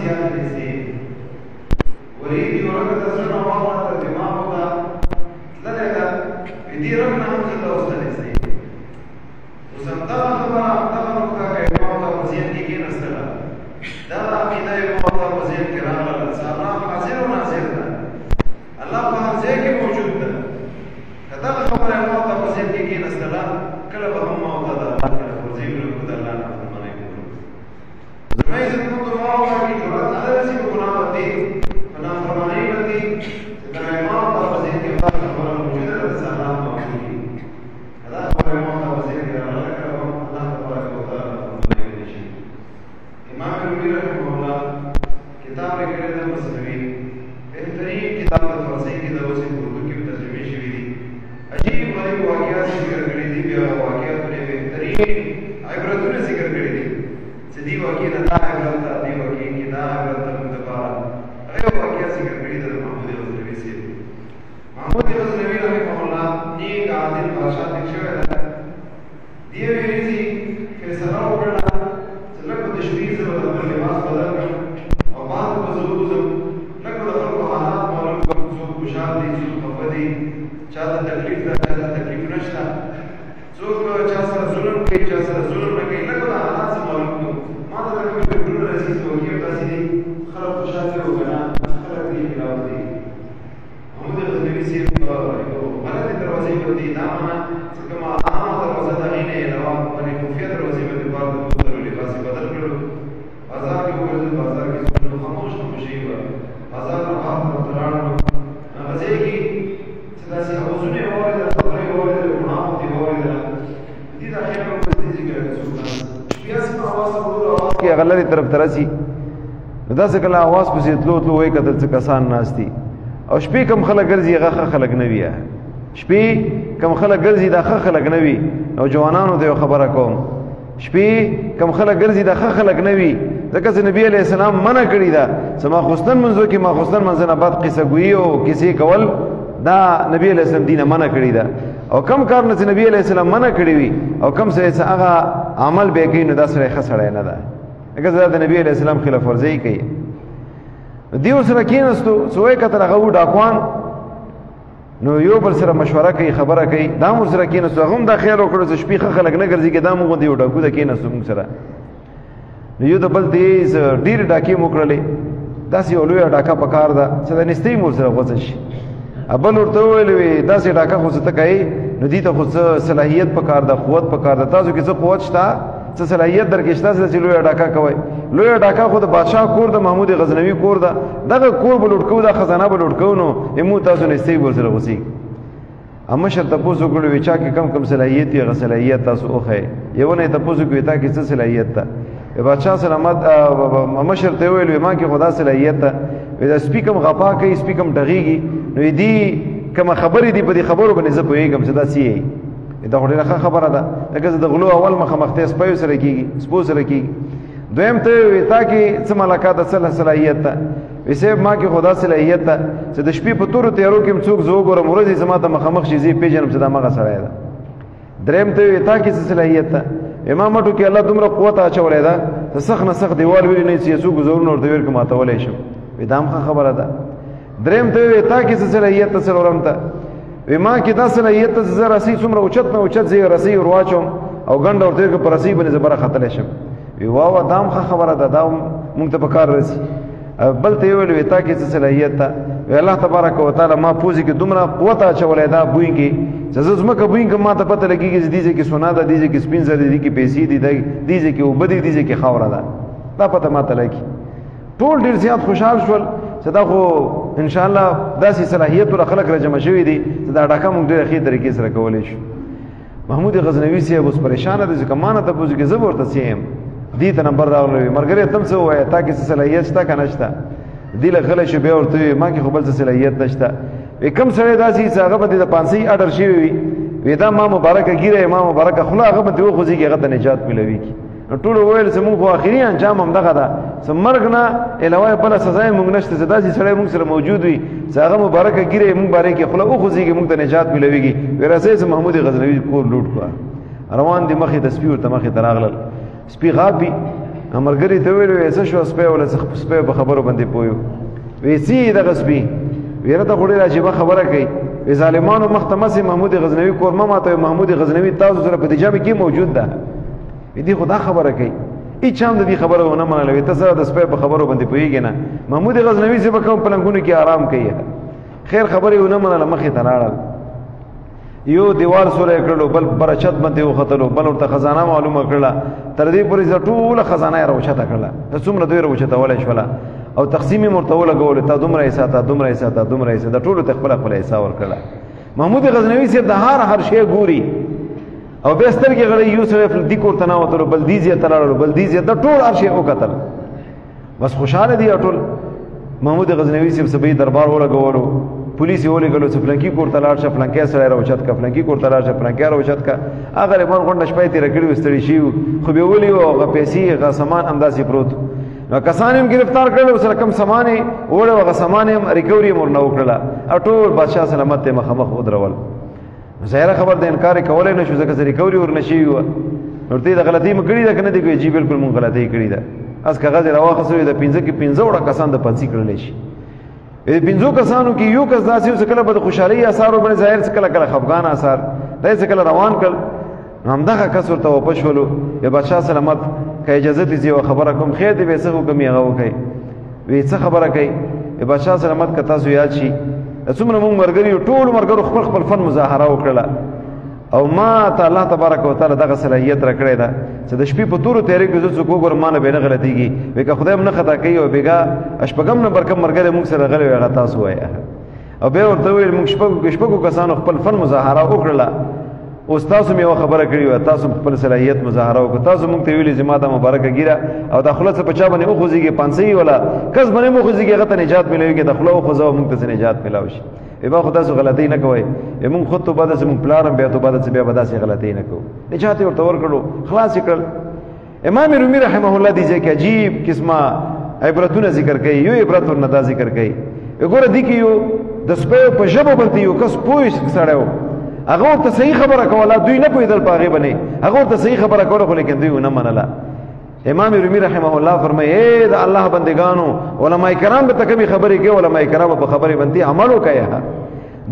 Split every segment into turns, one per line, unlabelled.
زیادہ دیسی وریدی ورکت اصلا واقعا دماغ ہوتا لنے دا ویدی رکنا ہم سے دوستا دیسی وسمتا خبر آمتا نکتا کہ امام کا وزیر کی کین استلا دا عقیدہ امام کا وزیر کرام اللہ سالنا حاضر و ناظر دا اللہ کا حاضر کی موجود دا کتا خبر امام کا وزیر کی کین استلا کلب ہم موتا دا اللہ کا وزیر لکو دا اللہ نا فرمانے کو زمائی سے کنتو موقع کی جرات نظر سی کو گناہ ہوتی فنا فرمانے بندی ستنا امام کا وزیر کی خبر موجود دا سالنا موجود هذا هو الموضوع وزير الله تبارك وتعالى امام النووي رحمه الله کتاب لیکل د مسلمي بهترین کتاب د فارسی کی د اوسې اردو کې ترجمه شوی دی عجیب غریب واقعات ذکر کړي دي بیا واقعات نه بهترین عبرتونه ذکر کړي دي چې دی واقعي نه عبرت دی واقعي کې دا عبرت متبار هغه واقعات ذکر کړي دي محمود غزنوي سي محمود غزنوي رحمه الله نیک عادل بادشاہ دي شوی دی دی ویلي فیصله وکړه چې لکه د شپې زه به خپل لباس بدل کړم او بعد به زه ووځم لکه د خلکو حالات معلوم کړم څوک خوشحال دي څوک خفه دي چا ته تکلیف ده چا ته تکلیف نشته څوک چا سره ظلم کوي چا سره ظلم نه کوي لکه د حالات څه معلوم کړم ما ته د کوم فکرونه راځي چې واقعي داسې دي خلک خوشحال دي او که نه خلک دې خلاف دي محمود غزنوي صاحب غلطې دروازې پر دي دا معنا چې کومه عامه دروازه د هغې نه علاوه باندې خفیه دروازې باندې دپاره د بوتلو لباس یې بدل کړو بازار کې وګرځېد بازار کې څومره خاموش خاموشي وه بازار نه بهر ورته لاړو غزې کې چې داسې اوازونه یې واورېدل خبرې یې واورېدل ګناهونه یې واورېدله دې دا خیال وکړه چې دې ځای کې راته څوک ناست بیا سمه اواز اورلو اواز کې هغه لرې طرف ته راسي نو داسې کله اواز پسې تلو تلو وایي کتل څه کسان ناست دي او شپې کم خلک ګرځي هغه ښه خلک نه وي شپې کم خلک ګرځي دا ښه خلک نه وي نو جوانانو ته یو خبره کوم شپې کم خلک ګرځي دا ښه خلک نه وي ځکه چې نبي علیه السلام منع کړي ده چې ماخوستن منځو کې ماخوستن منځ نه بعد قصه ګویي او کیسې کول دا نبي علیه السلام دینه منع کړي ده او کم کار نه چې نبي علیه السلام منع کړي وي او کم سره چې هغه عمل به کوي نو دا سره ښه سړی نه ده ځکه چې د نبي علیه السلام خلاف ورزي کوي دیو سره کېناستو څو یې کتل هغه ډاکوان نو یو بل سره مشوره کوي خبره کوي دا مور سره کېناستو هغه هم دا خیال وکړو چې شپې ښه خلک نه ګرځي که دا موږ غوندې یو ډاکو ته کېناستو موږ سره نو یو د بل تیز ډېرې ډاکې مو کړلې داسې یو لویه ډاکه په کار ده چې د نستۍ مور سره غوڅه شي بل ورته وویل وي داسې ډاکه خو څه ته کوې نو دې ته خو څه صلاحیت په کار ده قوت په کار ده تاسو کې څه قوت شته څه صلاحیت در کې شته چې لویه ډاکه کوئ لویه ډاکه خو د بادشاه کور د محمود غزنوي کور ده دغه کور به لوټ کوو دا خزانه به لوټ کوو نو مونږ تاسو نستۍ ور سره غوڅېږي مشر تپوس وکړو وی چا کې کم کم صلاحیت وي هغه صلاحیت تاسو وښیئ یو نه یې تپوس وکړو تا کې څه صلاحیت ده بادشاه سلامت مشر ته وویل وی ما کې خدا صلاحیت ده وی دا سپي کم غپا کوي سپي کم ډغېږي نو دې کومه خبرې دي په دې خبرو باندې زه پوهېږم چې دا څه یې دا خو ډېره ښه خبره ده ځکه د غلو اول مخامخ ته سپیو سره کېږي سپو سره کېږي دویم ته وی تا کې څه ملاقات څه صلاحیت ده وی صاحب ما کې خدا صلاحیت ده چې د شپې په تورو تیارو کې څوک زه وګورم ورځې زما ته مخامخ شي زه یې پېژنم چې دا مغه سړی ده دریم ته وی تا کې څه صلاحیت ده ما مټو کې الله دومره قوت اچولی ده چې سخت نه سخت دیوال ویلي نه چې څوک زورونه ورته ویل که ماتولی شم وی دا هم ښه خبره ده دریم ته وی تا کې څه صلاحیت ده څلورم ته وی ما کې دا صلاحیت ته چې زه رسۍ څومره اوچت نه اوچت زه یې رسۍ ور واچوم او ګنډه ورته ویل که په رسۍ باندې زه بره ختلی شم وی واه دا هم ښه خبره ده دا هم مونږ ته په کار رسي بل ته یې ویل وی تا کې څه صلاحیت ده وی الله تبارک وتعالی ما پوزې کې دومره قوت اچولی دا بوی کې چې زه ځمکه بوی کوم ما ته پته لګېږي چې دې ځای کې سونا ده دې ځای کې سپین زر دي دې کې پیسې دي دې ځای کې اوبه دي دې ځای کې خاوره ده دا پته ما ته لګي ټول ډېر زیات خوشحال شول چې دا خو انشاءالله داسې صلاحیت ولا خلک را جمع شوي دي چې دا ډاکه موږ ډېره ښې طریقې سره کولی شو محمود غزنوي صاحب اوس پریشانه دی ځکه ما نه تپوس کې زه به ورته څه یم دې ته نمبر راغلی ملګری ته هم څه ووایه تا کې څه صلاحیت شته که نه شته دې له غلی شو بیا ورته ووایي ما کې خو بل څه صلاحیت نشته وی کوم سړی داسې چې هغه به د پانسۍ اډر شوي وي وی دا ما مبارکه ګیره ما مبارکه خوله هغه به دې وخوځېږي هغه ته نجات میلوېږي نو ټولو وویل چې مونږ خو آخري انجام هم دغه ده چې مرګ نه علاوه بله سزا یې مونږ نشته چې داسې سړی مونږ سره موجود وي چې هغه مبارکه ګیره یې مونږ بارې کې خوله وخوځېږي مونږ ته نجات میلوېږي وی رسئ چې محمود غزنوي کور لوټ کړه روان دي مخې ته سپي ورته مخې ته راغلل سپي غاب وي امرګری ته ویل وې څه شو سپه ولا سپه په خبرو باندې پویو وې سي دغه سپي ویره ته غوړي راځي خبره کوي ظالمانو مختمس محمود غزنوی کورمه ماته محمود غزنوی تاسو سره په دې جامه کې موجود ده دې خدا خبره کوي هیڅ هم دې خبره ونه منله ته سره د سپه په خبرو باندې پویږي نه محمود غزنوی چې په کوم پلنګونو کې آرام کوي خیر خبره ونه منله مخې ته لاړل یو دیوال سره کړلو بل برچت باندې وختلو بل ورته خزانه معلومه کړله تر دې پورې ټول خزانه راوچته کړله څومره دوی راوچته ولې شوله او تقسیم مرتوله غول ته دومره حساب دومره حساب دومره حساب د ټولو تخپل خپل حساب ورکړه محمود غزنوی صاحب د هر شی ګوري او به ستر کې غړي یوسف د کور تناوتلو بل دیزه تلالو بل دیزه د ټول هر شی وکتل بس خوشاله دی ټول محمود غزنوی صاحب سبي دربار ولګولو پولیس یې ولګلو چې فلانکی کور تلار شه فلانکی سره راوچت کا فلانکی کور تلار شه فلانکی راوچت کا هغه مر غونډه شپې تیر کړی وستړي شي خو به ولي او غ پیسې غ سامان اندازې پروت نو کسانم گرفتار کړل سره کم سامانه وړه وغه سامانه ریکوري مور نه وکړه اټول بادشاہ سلامت ته مخمخ ودرول ظاهر خبر د انکار کولای نشو ځکه ریکوري ور نشي و ورته د غلطي مګړي ده کنه دی کوي جی بالکل مونږ غلطي کړی ده اس کاغذ راوخسوي د 15 کې 15 وړه کسان د پنځي کړل شي د 15 کسانو کې یو کس داسې کله به خوشحالي اثر وبنه ظاهر کله کله خفقان اثر دای کله روان کړ همدغه کس ورته واپس شولو یا بادشاہ سلامت که اجازه دي او خبره کوم خیر دی به څه حکم یې غو کوي وی څه خبره کوي بادشاہ سلامت که تاسو یاد شي څومره موږ مرګري ټول مرګرو خپل خپل فن مظاهره وکړه او ما ته الله تبارک وتعالى دغه صلاحیت راکړی دا چې د شپې په تورو تیارې کې زه څوک ګورمانه به نه غلطيږي وکه خدای هم نه خطا کوي او بیګا اشپغم نمبر کم مرګره موږ سره غلې هغه تاسو وایي او به ورته ویل موږ شپږو کسانو خپل فن مظاهره وکړه او تاسو مې خبره کړې و تاسو خپل صلاحیت مظاهره وکړه تاسو موږ ته ویلي زما د مبارکه ګیره او د خلاص په چا باندې او خوځيږي پانسي ولا کس باندې مو خوځيږي هغه ته نجات ملويږي د خلاص خو زو موږ ته نجات ملاوي شي ایبا خدا سو غلطی نه کوي موږ خود ته بعد سم پلارم بیا ته بعد بیا بداسي غلطی نه کو نجات ورته ورکړو خلاص کړل امام رومي رحمه الله دي چې عجیب قسمه عبرتونه ذکر کوي یو عبرت ورنه ذکر کوي وګوره دي کې یو د سپه په ژبه باندې یو کس پوي سړیو هغه ته صحیح خبره کوله دوی نه پویدل پاغه بنه هغه ته صحیح خبره کوله خو لیکن دوی نه منله امام رومي رحمه الله فرمایي اے د الله بندگانو علماء کرام به تکبي خبرې کوي علماء کرام په خبرې باندې عمل وکړي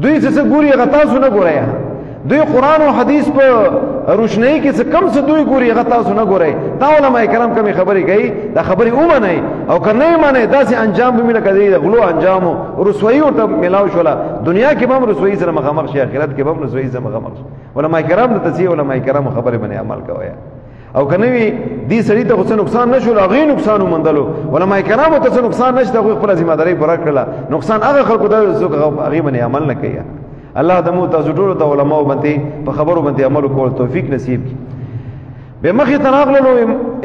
دوی څه ګوري هغه تاسو نه ګورئ دوی قران او حديث په روشنايي کې څه کم څه دوی ګوري هغه تاسو نه ګورئ دا علماء کرام کومي خبرې کوي دا خبرې ومنئ او کنه معنی داسې انجام به مل کړي د غلو انجام او رسوایی او ته ملاو شولا دنیا کې هم رسوایی سره مخامخ شي آخرت کې هم رسوایی سره مخامخ علماء کرام د تسیه علماء کرام خبرې باندې عمل کوي او کنه وی دې سړی ته څه نقصان نشو لاغي نقصان ومندلو علماء کرام ته څه نقصان نشته خو خپل ذمہ داری پوره کړل نقصان هغه خلکو ته هغه باندې عمل نه کوي الله د مو تاسو ټول ته علماء باندې په خبرو باندې عمل کول توفیق نصیب کړي به مخې تناغلو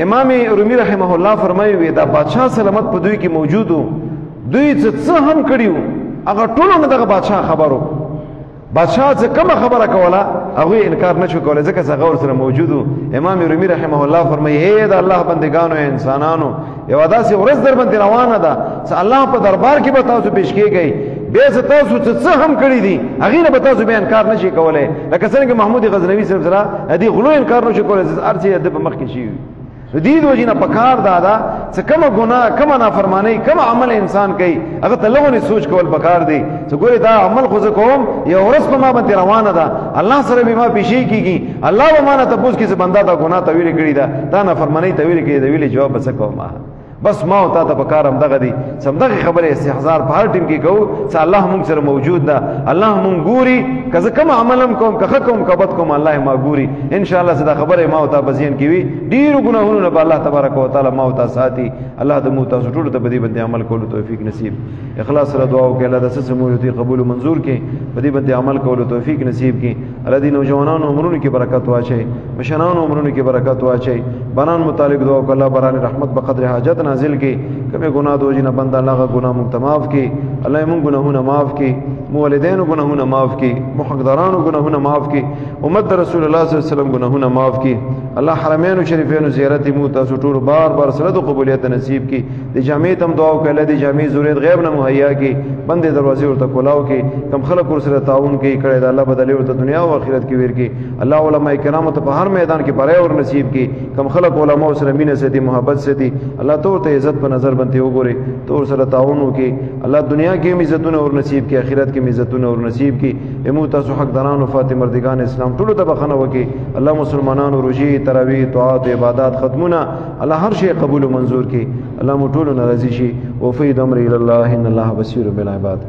امام رومي رحمه الله فرمایي وی دا بادشاہ سلامت په دوی کې موجودو دوی څه هم کړیو هغه ټول نه دغه بادشاہ خبرو بادشاہ څه کوم خبره کوله هغه انکار نشو کولای ځکه څنګه ور سره موجودو امام رومي رحمه الله فرمایي اے دا الله بندگانو انسانانو یو داسې ورځ در باندې روانه ده چې الله په دربار کې به تاسو پیش کیږئ به تاسو څه هم کړی دي هغه نه به تاسو به انکار نشي کولای لکه څنګه محمود غزنوی صاحب سره هدي غلو انکار نشي کولای ارچې د مخ کې شي دې د وجینه پکار دادا چې کومه ګناه کومه نافرمانی کومه عمل انسان کوي هغه ته لغونی سوچ کول پکار دی چې ګوري دا عمل خو کوم یو ورځ په ما باندې روانه ده الله سره به ما پیشي کیږي الله به ما نه تاسو کې څه بندا دا ګناه ته ویل کړی دا نافرمانی ته ویل کړی دا ویل جواب بس کوم بس ما او تا ته پکارم دغه دي سمدغه خبره استحضار په هر ټیم کې کو چې الله موږ سره موجود ده الله موږ ګوري کزه کوم عملم کوم که کوم کبد کوم الله ما ګوري ان شاء الله صدا خبره ما او تا بزین کی وی ډیر ګناهونه به الله تبارک وتعالى ما او تا ساتي الله د مو تاسو ټول ته بدی باندې عمل کولو توفیق نصیب اخلاص سره دعا وکړه الله د سس مولوی قبول او منظور کړي بدی باندې عمل کولو توفیق نصیب کړي الله دې نوجوانانو عمرونو کې برکت واچي مشرانو عمرونو کې برکت واچي بنان متعلق دعا وکړه الله بران رحمت بقدر حاجت نازل کی
کومه ګناه د وجې نه بنده الله غ ګناه مونږ ته معاف کړي الله مونږ ګناهونه معاف کړي والدینو ګناهونه معاف کړي محقدارانو ګناهونه معاف کړي امت رسول الله صلی الله علیه وسلم ګناهونه معاف کړي الله حرمین شریفین زیارت مو تاسو ټول بار بار سره د قبولیت نصیب کړي د جامع تم دعا وکړه د جامع ضرورت غیب نه مهیا کړي بندې دروازې ورته کولاو کړي کم خلک ور سره تعاون کوي کړه د الله بدلې ورته دنیا او آخرت کې ور کړي الله علماء کرام ته په هر میدان کې پرای اور نصیب کړي کم خلک علماء سره مینه سدي محبت سدي الله ته عزت په نظر باندې وګوري تو سره تعاون وکړي الله دنیا کې عزتونه اور نصیب کړي آخرت کې عزتونه اور نصیب کړي امو تاسو حق دران او فاطمه مردگان اسلام ټول ته بخنه وکړي الله مسلمانانو روزي تراویح طاعات عبادت ختمونه الله هر شی قبول او منظور کړي الله مو ټول ناراضي شي وفید امر الى الله ان الله بصير بالعباد